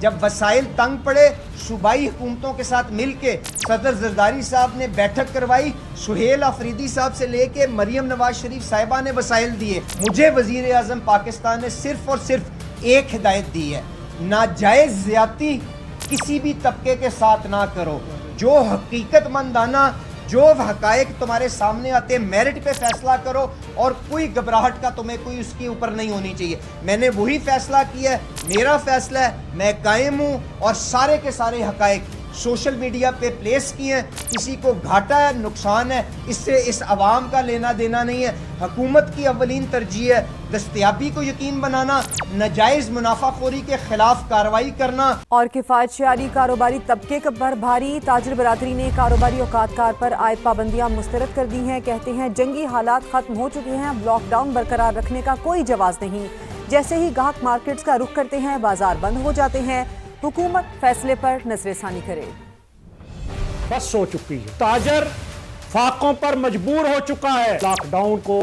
جب وسائل تنگ پڑے صوبائی حکومتوں کے ساتھ مل کے صدر زرداری صاحب نے بیٹھک کروائی, سہیل آفریدی صاحب سے لے کے مریم نواز شریف صاحبہ نے وسائل دیے. مجھے وزیر اعظم پاکستان نے صرف اور صرف ایک ہدایت دی ہے, ناجائز زیادتی کسی بھی طبقے کے ساتھ نہ کرو. جو حقیقت مندانہ جو حقائق تمہارے سامنے آتے میرٹ پہ فیصلہ کرو, اور کوئی گھبراہٹ کا تمہیں کوئی اس کے اوپر نہیں ہونی چاہیے. میں نے وہی فیصلہ کیا ہے, میرا فیصلہ ہے, میں قائم ہوں, اور سارے کے سارے حقائق سوشل میڈیا پہ پلیس کیے ہیں. کسی کو گھاٹا ہے, نقصان ہے, اس سے اس عوام کا لینا دینا نہیں ہے. حکومت کی اولین ترجیح ہے دستیابی کو یقین بنانا, ناجائز منافع خوری کے خلاف کارروائی کرنا. اور کفایت شعاری کاروباری طبقے پر بھاری, تاجر برادری نے کاروباری اوقات کار پر عائد پابندیاں مسترد کر دی ہیں. کہتے ہیں جنگی حالات ختم ہو چکے ہیں, لاک ڈاؤن برقرار رکھنے کا کوئی جواز نہیں. جیسے ہی گاہک مارکیٹس کا رخ کرتے ہیں بازار بند ہو جاتے ہیں. حکومت فیصلے پر نظر ثانی کرے. بس ہو چکی ہے, تاجر فاقوں پر مجبور ہو چکا ہے. لاک ڈاؤن کو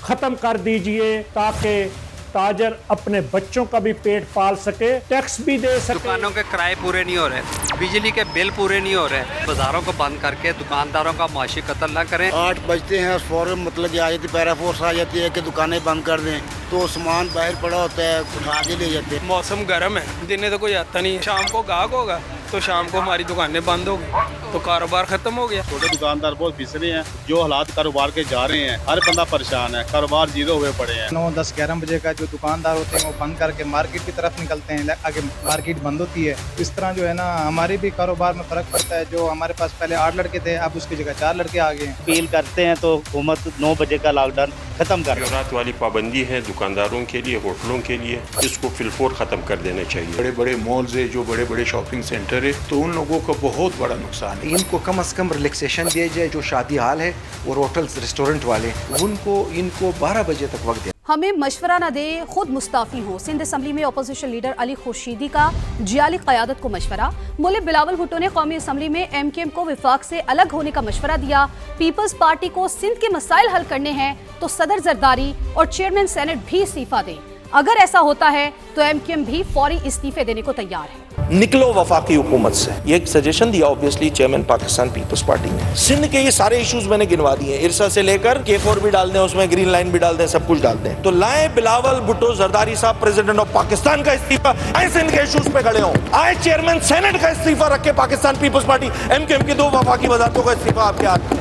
ختم کر دیجئے تاکہ تاجر اپنے بچوں کا بھی پیٹ پال سکے, ٹیکس بھی دے سکے. دکانوں کے کرائے پورے نہیں ہو رہے, بجلی کے بل پورے نہیں ہو رہے. بازاروں کو بند کر کے دکانداروں کا معاشی قتل نہ کریں. 8 بجتے ہیں فوراً مطلب آ جاتی پیرا فورس آ جاتی ہے کہ دکانیں بند کر دیں, تو سامان باہر پڑا ہوتا ہے اٹھا کے لے جاتے ہیں. موسم گرم ہے, دن میں تو کوئی آتا نہیں. شام کو گاہک ہوگا تو شام کو ہماری دکانیں بند ہوگی تو کاروبار ختم ہو گیا. چھوٹے دکاندار بہت پس رہے ہیں, جو حالات کاروبار کے جا رہے ہیں ہر بندہ پریشان ہے, کاروبار زیرو ہوئے پڑے ہیں. 9, 10, 11 بجے کا جو دکاندار ہوتے ہیں وہ بند کر کے مارکیٹ کی طرف نکلتے ہیں, آگے مارکیٹ بند ہوتی ہے. اس طرح جو ہے نا ہمارے بھی کاروبار میں فرق پڑتا ہے. جو ہمارے پاس پہلے 8 لڑکے تھے اب اس کی جگہ 4 لڑکے آ گئے ہیں. اپیل کرتے ہیں تو حکومت 9 بجے کا لاک ڈاؤن ختم کر. رات والی پابندی ہے دکانداروں کے لیے, ہوٹلوں کے لیے, اس کو فی الفور ختم کر دینا چاہیے. بڑے بڑے مالز ہے, جو بڑے بڑے شاپنگ سینٹر ہے, تو ان لوگوں کا بہت بڑا نقصان ہے. ان کو کم از کم ریلیکسیشن دیا جائے. جو شادی حال ہے اور ہوٹلز ریسٹورنٹ والے ان کو 12 بجے تک وقت دیا. ہمیں مشورہ نہ دے خود مستعفی ہوں. سندھ اسمبلی میں اپوزیشن لیڈر علی خورشیدی کا جیالی قیادت کو مشورہ. مولوی بلاول بھٹو نے قومی اسمبلی میں ایم کیو ایم کو وفاق سے الگ ہونے کا مشورہ دیا. پیپلز پارٹی کو سندھ کے مسائل حل کرنے ہیں تو صدر زرداری اور چیئرمین سینٹ بھی استعفیٰ دیں. اگر ایسا ہوتا ہے تو ایم کیو ایم بھی فوری استعفے دینے کو تیار ہے. نکلو وفاقی حکومت سے, یہ ایک سجیشن دیا اوبیسلی چیئرمین پاکستان پیپلز پارٹی نے. سندھ کے یہ سارے ایشوز میں نے گنوا دیے, ارسا سے لے کر K4 بھی ڈال دیں, اس میں گرین لائن بھی ڈال دیں, سب کچھ ڈال دیں. تو لائیں بلاول بھٹو زرداری صاحب پریزیڈنٹ آف پاکستان کا استعفیٰ, آئے سندھ کے ایشوز پہ کھڑے ہوں, آئے چیئرمین سینٹ کا استعفیٰ رکھ کے پاکستان پیپلز پارٹی ایم کیو ایم کی 2 وفاقی وزارتوں کا استعفیٰ آپ کے ہاتھ.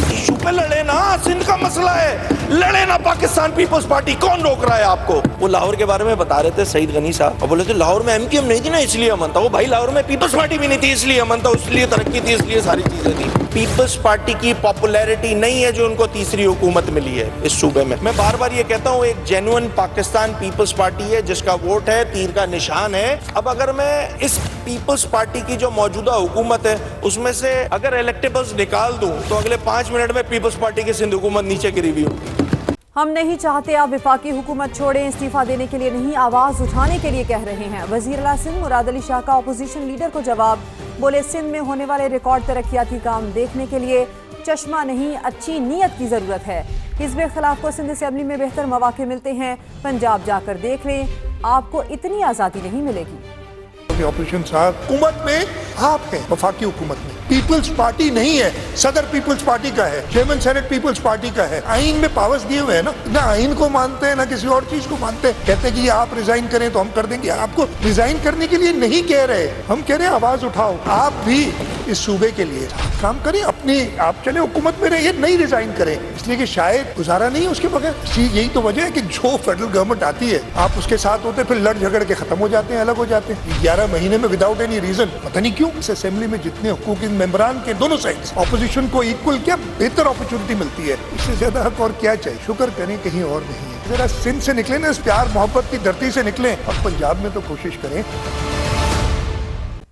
ایشو پہ لڑے نا, سندھ کا مسئلہ ہے, لڑے نا پاکستان پیپلز پارٹی. کون روک رہا ہے آپ کو؟ وہ لاہور کے بارے میں بتا رہے تھے سعید غنی صاحب, اور بولے تھے لاہور میں ایم کیو ایم نہیں تھی نا اس لیے امن تھا. وہ بھائی لاہور میں پیپلز پارٹی بھی نہیں تھی اس لیے امن تھا, اس لیے ترقی تھی, اس لیے ساری چیزیں تھی. پیپلز پارٹی کی پاپولیرٹی نہیں ہے جو ان کو تیسری حکومت ملی ہے اس صوبے میں. میں بار بار یہ کہتا ہوں ایک جینوئن پاکستان پیپلز پارٹی ہے جس کا ووٹ ہے, تیر کا نشان ہے. اب اگر میں اس پیپلز پارٹی کی جو موجودہ حکومت ہے اس میں سے اگر الیکٹیبلز نکال دوں تو اگلے 5 منٹ میں پیپلز پارٹی کی سندھ حکومت نیچے گری ہوئی ہوگی. ہم نہیں چاہتے آپ وفاقی حکومت چھوڑیں, استعفیٰ دینے کے لیے نہیں آواز اٹھانے کے لیے کہہ رہے ہیں. وزیر اعلیٰ سندھ مراد علی شاہ کا اپوزیشن لیڈر کو جواب. بولے سندھ میں ہونے والے ریکارڈ ترقیاتی کام دیکھنے کے لیے چشمہ نہیں اچھی نیت کی ضرورت ہے. حزب اختلاف کو سندھ اسمبلی میں بہتر مواقع ملتے ہیں, پنجاب جا کر دیکھ لیں, آپ کو اتنی آزادی نہیں ملے گی. آپریشن صاحب حکومت میں آپ ہیں, وفاقی حکومت میں پیپلز پارٹی نہیں ہے, صدر پیپلز پارٹی کا ہے, چیئرمین سینٹ پیپلز پارٹی کا ہے. آئین میں پاورز دیے ہوئے ہیں نا, نہ آئین کو مانتے ہیں نہ کسی اور چیز کو مانتے ہیں. کہتے ہیں کہ یہ آپ ریزائن کریں تو ہم کر دیں گے. آپ کو ریزائن کرنے کے لیے نہیں کہہ رہے, ہم کہہ رہے ہیں آواز اٹھاؤ. آپ بھی اس صوبے کے لیے کام کریں, اپنی آپ چلے حکومت میں رہیے, نہیں ریزائن کریں, اس لیے کہ شاید گزارا نہیں ہے اس کے بغیر. یہی تو وجہ ہے کہ جو فیڈرل گورنمنٹ آتی ہے آپ اس کے ساتھ ہوتے, پھر لڑ جھگڑ کے ختم ہو جاتے ہیں, الگ ہو جاتے ہیں 11 مہینے میں وداؤٹ اینی ریزن. پتہ نہیں کیوں اس اسمبلی میں جتنے حقوق ممبران کے دونوں سائڈز اپوزیشن کو ایکول کیا بہتر اپرچونٹی ملتی ہے, اس سے زیادہ حق اور کیا چاہیے. شکر کریں کہیں اور نہیں ہے. ذرا سندھ سے نکلیں نا, اس پیار محبت کی دھرتی سے نکلیں, اور پنجاب میں تو کوشش کریں.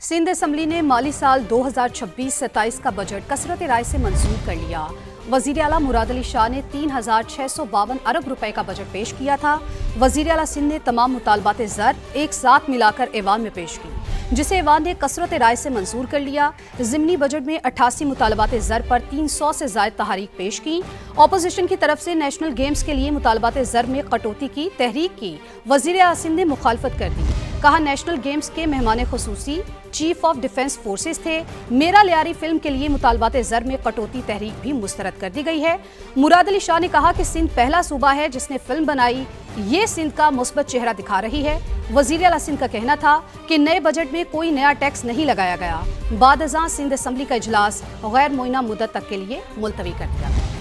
سندھ اسمبلی نے مالی سال 2026-27 کا بجٹ کثرت رائے سے منظور کر لیا. وزیر اعلیٰ مراد علی شاہ نے 3652 ارب روپے کا بجٹ پیش کیا تھا. وزیر اعلیٰ سندھ نے تمام مطالبات زر ایک ساتھ ملا کر ایوان میں پیش کی, جسے ایوان نے کثرت رائے سے منظور کر لیا. ضمنی بجٹ میں 88 مطالبات زر پر 300 سے زائد تحریک پیش کی. اپوزیشن کی طرف سے نیشنل گیمز کے لیے مطالبات زر میں کٹوتی کی تحریک کی وزیر اعلیٰ سندھ نے مخالفت کر دی. کہا نیشنل گیمز کے مہمان خصوصی چیف آف ڈیفنس فورسز تھے. میرا لیاری فلم کے لیے مطالبات زر میں کٹوتی تحریک بھی مسترد کر دی گئی ہے. مراد علی شاہ نے کہا کہ سندھ پہلا صوبہ ہے جس نے فلم بنائی. یہ سندھ کا مثبت چہرہ دکھا رہی ہے. وزیر اعلیٰ سندھ کا کہنا تھا کہ نئے بجٹ میں کوئی نیا ٹیکس نہیں لگایا گیا. بعد ازاں سندھ اسمبلی کا اجلاس غیر معینہ مدت تک کے لیے ملتوی کر دیا گیا.